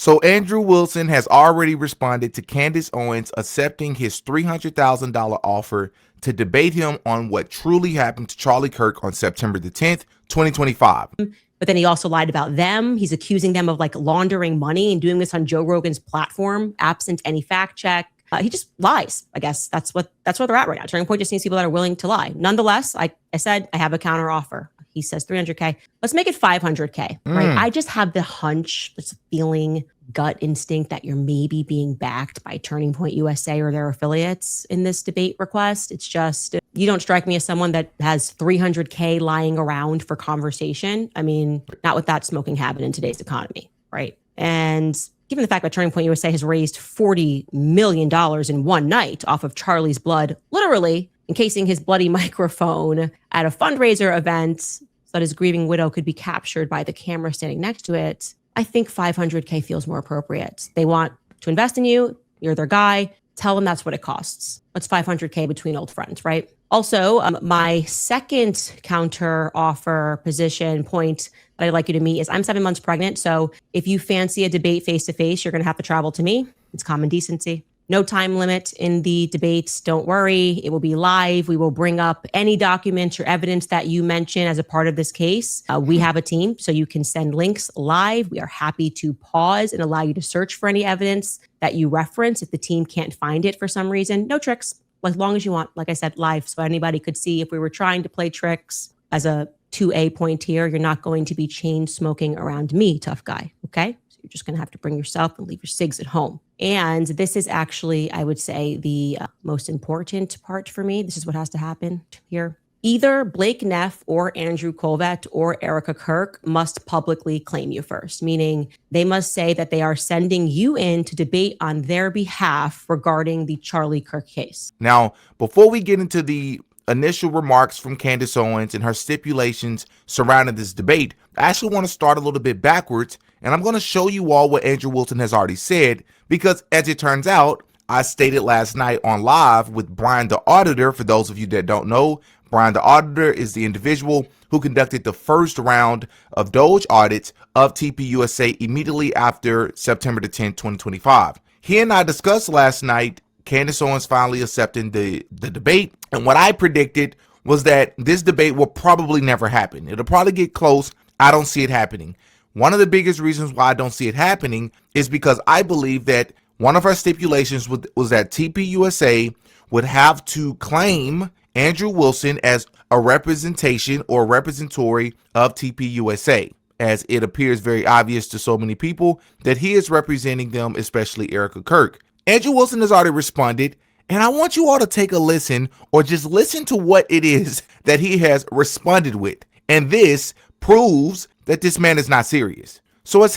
So Andrew Wilson has already responded to Candace Owens accepting his $300,000 offer to debate him on what truly happened to Charlie Kirk on September the 10th, 2025. But then he also lied about them. He's accusing them of like laundering money and doing this on Joe Rogan's platform, absent any fact check. He just lies. I guess that's where they're at right now. Turning Point just needs people that are willing to lie. Nonetheless, I said I have a counter offer. He says 300K. Let's make it 500K. Right? I just have the hunch, this feeling, gut instinct that you're maybe being backed by Turning Point USA or their affiliates in this debate request. It's just, you don't strike me as someone that has 300K lying around for conversation. I mean, not with that smoking habit in today's economy, right? And given the fact that Turning Point USA has raised $40 million in one night off of Charlie's blood, literally encasing his bloody microphone at a fundraiser event so that his grieving widow could be captured by the camera standing next to it, I think 500K feels more appropriate. They want to invest in you. You're their guy. Tell them that's what it costs. What's 500K between old friends, right? Also, my second counter offer position point that I'd like you to meet is I'm 7 months pregnant. So if you fancy a debate face to face, you're going to have to travel to me. It's common decency. No time limit in the debates. Don't worry. It will be live. We will bring up any documents or evidence that you mention as a part of this case. We have a team, so you can send links live. We are happy to pause and allow you to search for any evidence that you reference if the team can't find it for some reason. No tricks, as long as you want. Like I said, live, so anybody could see if we were trying to play tricks. As a 2A point here, you're not going to be chain smoking around me, tough guy, okay? So you're just going to have to bring yourself and leave your cigs at home. And this is actually, I would say, the most important part for me. This is what has to happen here. Either Blake Neff or Andrew Colvett or Erica Kirk must publicly claim you first, meaning they must say that they are sending you in to debate on their behalf regarding the Charlie Kirk case. Now, before we get into the initial remarks from Candace Owens and her stipulations surrounding this debate, I actually want to start a little bit backwards, and I'm going to show you all what Andrew Wilson has already said, because as it turns out, I stated last night on live with Brian the Auditor. For those of you that don't know, Brian the Auditor is the individual who conducted the first round of Doge audits of TPUSA immediately after September the 10th, 2025. He and I discussed last night Candace Owens finally accepting the debate, and what I predicted was that this debate will probably never happen. It'll probably get close. I don't see it happening. One of the biggest reasons why I don't see it happening is because I believe that one of our stipulations was that TPUSA would have to claim Andrew Wilson as a representation or representatory of TPUSA, as it appears very obvious to so many people that he is representing them, especially Erica Kirk. Andrew Wilson has already responded, and I want you all to take a listen, or just listen to what it is that he has responded with. And this proves that this man is not serious. So it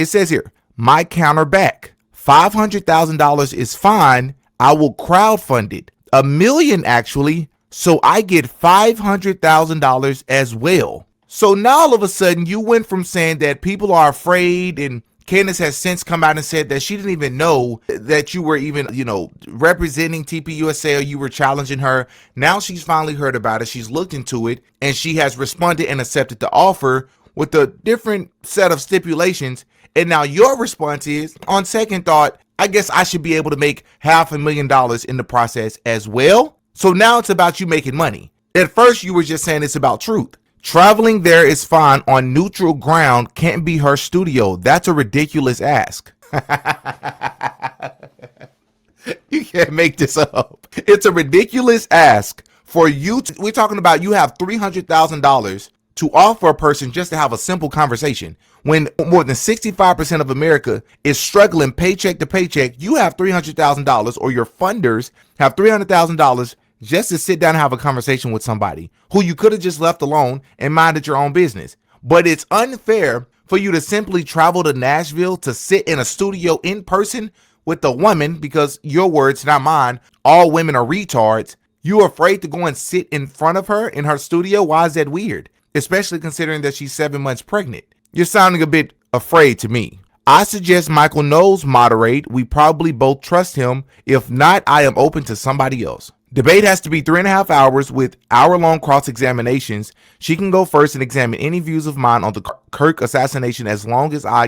says here, my counter back, $500,000 is fine. I will crowdfund it. $1 million actually. So I get $500,000 as well. So now all of a sudden you went from saying that people are afraid, and Candace has since come out and said that she didn't even know that you were even, representing TPUSA, or you were challenging her. Now she's finally heard about it. She's looked into it, and she has responded and accepted the offer with a different set of stipulations. And now your response is, on second thought, I guess I should be able to make $500,000 in the process as well. So now it's about you making money. At first you were just saying it's about truth. Traveling there is fine on neutral ground, can't be her studio. That's a ridiculous ask. You can't make this up. It's a ridiculous ask for you. We're talking about you have $300,000 to offer a person just to have a simple conversation. When more than 65% of America is struggling paycheck to paycheck, you have $300,000, or your funders have $300,000 just to sit down and have a conversation with somebody who you could have just left alone and minded your own business. But it's unfair for you to simply travel to Nashville to sit in a studio in person with a woman, because your words, not mine, all women are retards. You're afraid to go and sit in front of her in her studio. Why is that weird? Especially considering that she's 7 months pregnant. You're sounding a bit afraid to me. I suggest Michael Knowles moderate. We probably both trust him. If not, I am open to somebody else. Debate has to be 3.5 hours with hour-long cross-examinations. She can go first and examine any views of mine on the Kirk assassination, as long as I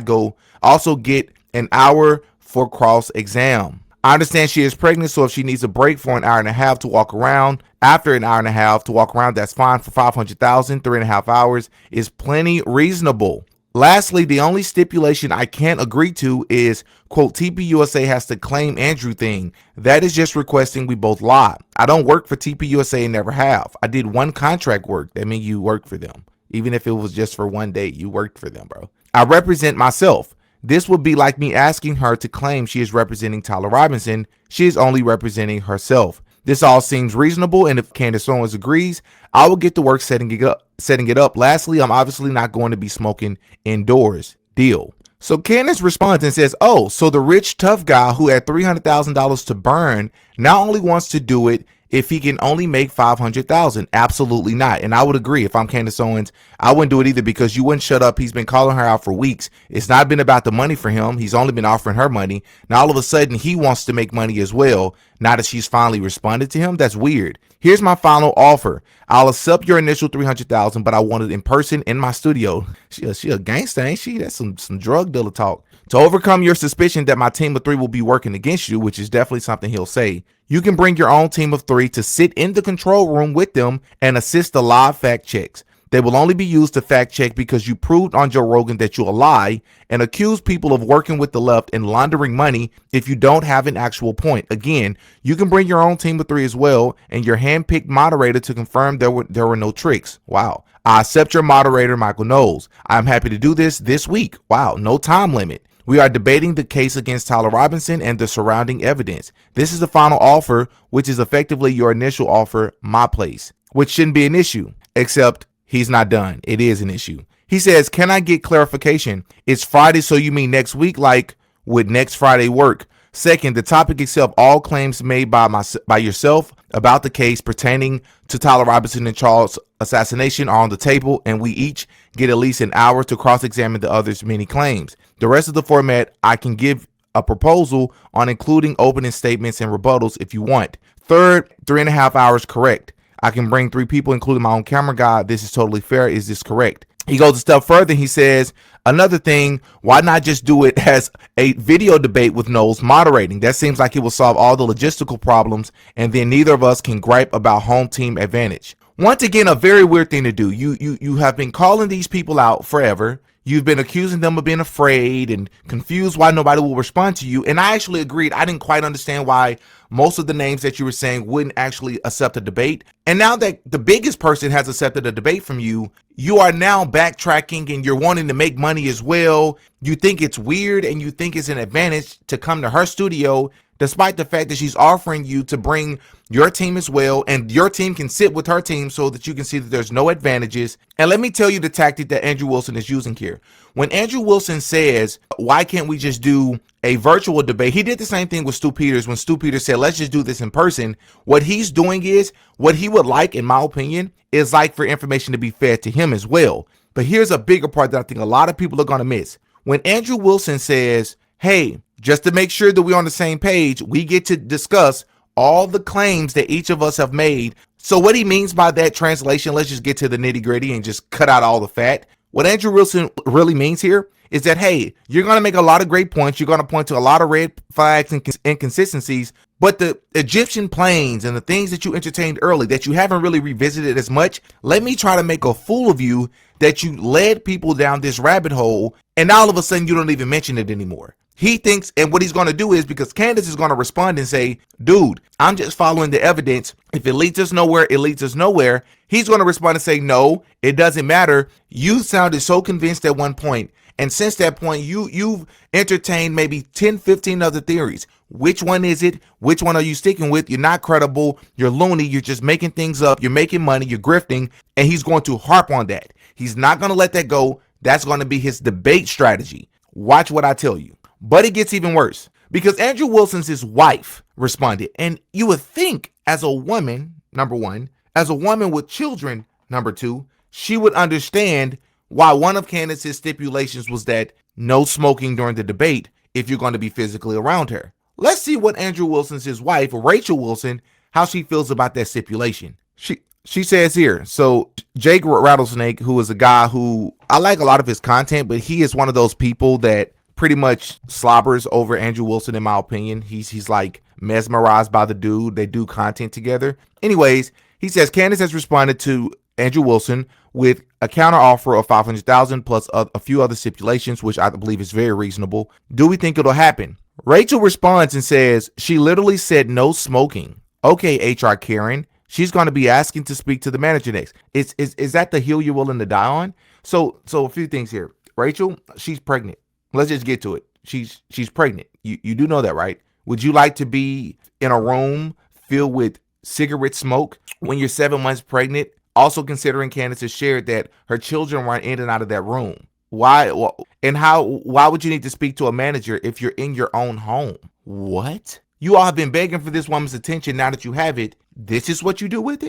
also get an hour for cross-exam. I understand she is pregnant, so if she needs a break for an hour and a half to walk around, after an hour and a half to walk around, that's fine. For 500,000, 3.5 hours is plenty reasonable. Lastly, the only stipulation I can't agree to is, quote, TPUSA has to claim Andrew thing. That is just requesting we both lie. I don't work for TPUSA and never have. I did one contract work. That means you work for them. Even if it was just for one day, you worked for them, bro. I represent myself. This would be like me asking her to claim she is representing Tyler Robinson. She is only representing herself. This all seems reasonable, and if Candace Owens agrees, I will get to work setting it up. Lastly, I'm obviously not going to be smoking indoors. Deal. So Candace responds and says, oh, so the rich tough guy who had $300,000 to burn now only wants to do it if he can only make 500,000. Absolutely not. And I would agree. If I'm Candace Owens, I wouldn't do it either, because you wouldn't shut up. He's been calling her out for weeks. It's not been about the money for him. He's only been offering her money. Now all of a sudden he wants to make money as well, now that she's finally responded to him. That's weird. Here's my final offer. I'll accept your initial 300,000, but I want it in person in my studio. She a gangster, ain't she? That's some drug dealer talk. To overcome your suspicion that my team of 3 will be working against you, which is definitely something he'll say, you can bring your own team of 3 to sit in the control room with them and assist the live fact checks. They will only be used to fact check because you proved on Joe Rogan that you'll lie and accuse people of working with the left and laundering money if you don't have an actual point. Again, you can bring your own team of 3 as well and your hand-picked moderator to confirm there were no tricks. Wow. I accept your moderator, Michael Knowles. I'm happy to do this week. Wow. No time limit. We are debating the case against Tyler Robinson and the surrounding evidence. This is the final offer, which is effectively your initial offer, my place, which shouldn't be an issue, except he's not done. It is an issue. He says, can I get clarification? It's Friday, so you mean next week, like would next Friday work? Second, the topic itself, all claims made by yourself about the case pertaining to Tyler Robinson and Charles' assassination are on the table, and we each get at least an hour to cross-examine the other's many claims. The rest of the format, I can give a proposal on including opening statements and rebuttals if you want. Third, 3.5 hours, correct. I can bring 3 people, including my own camera guy. This is totally fair. Is this correct? He goes a step further. He says, another thing, why not just do it as a video debate with Knowles moderating? That seems like it will solve all the logistical problems, and then neither of us can gripe about home team advantage. Once again, a very weird thing to do. You have been calling these people out forever. You've been accusing them of being afraid and confused why nobody will respond to you. And I actually agreed. I didn't quite understand why most of the names that you were saying wouldn't actually accept a debate. And now that the biggest person has accepted a debate from you, you are now backtracking and you're wanting to make money as well. You think it's weird and you think it's an advantage to come to her studio, despite the fact that she's offering you to bring your team as well, and your team can sit with her team so that you can see that there's no advantages. And let me tell you the tactic that Andrew Wilson is using here. When Andrew Wilson says, why can't we just do a virtual debate? He did the same thing with Stu Peters when Stu Peters said, let's just do this in person. What he's doing is, what he would like, in my opinion, is like for information to be fed to him as well. But here's a bigger part that I think a lot of people are going to miss. When Andrew Wilson says, hey, just to make sure that we're on the same page, we get to discuss all the claims that each of us have made. So what he means by that translation, let's just get to the nitty gritty and just cut out all the fat. What Andrew Wilson really means here is that, hey, you're going to make a lot of great points. You're going to point to a lot of red flags and inconsistencies, but the Egyptian planes and the things that you entertained early that you haven't really revisited as much, let me try to make a fool of you that you led people down this rabbit hole, and all of a sudden you don't even mention it anymore. He thinks, and what he's going to do is, because Candace is going to respond and say, dude, I'm just following the evidence. If it leads us nowhere, it leads us nowhere. He's going to respond and say, no, it doesn't matter. You sounded so convinced at one point. And since that point, you've entertained maybe 10, 15 other theories. Which one is it? Which one are you sticking with? You're not credible. You're loony. You're just making things up. You're making money. You're grifting. And he's going to harp on that. He's not going to let that go. That's going to be his debate strategy. Watch what I tell you. But it gets even worse, because Andrew Wilson's wife responded. And you would think, as a woman, number one, as a woman with children, number two, she would understand why one of Candace's stipulations was that no smoking during the debate if you're going to be physically around her. Let's see what Andrew Wilson's wife, Rachel Wilson, how she feels about that stipulation. She says here, so Jake Rattlesnake, who is a guy who I like a lot of his content, but he is one of those people that pretty much slobbers over Andrew Wilson, in my opinion. He's like mesmerized by the dude. They do content together. Anyways, he says Candace has responded to Andrew Wilson with a counter offer of $500,000 plus a few other stipulations, which I believe is very reasonable. Do we think it'll happen? Rachel responds and says she literally said no smoking. Okay, HR Karen. She's going to be asking to speak to the manager next. Is that the hill you're willing to die on? So a few things here. Rachel, she's pregnant. Let's just get to it. She's pregnant. You do know that, right? Would you like to be in a room filled with cigarette smoke when you're 7 months pregnant? Also considering Candace has shared that her children run in and out of that room. Why would you need to speak to a manager if you're in your own home? What? You all have been begging for this woman's attention. Now that you have it, this is what you do with it?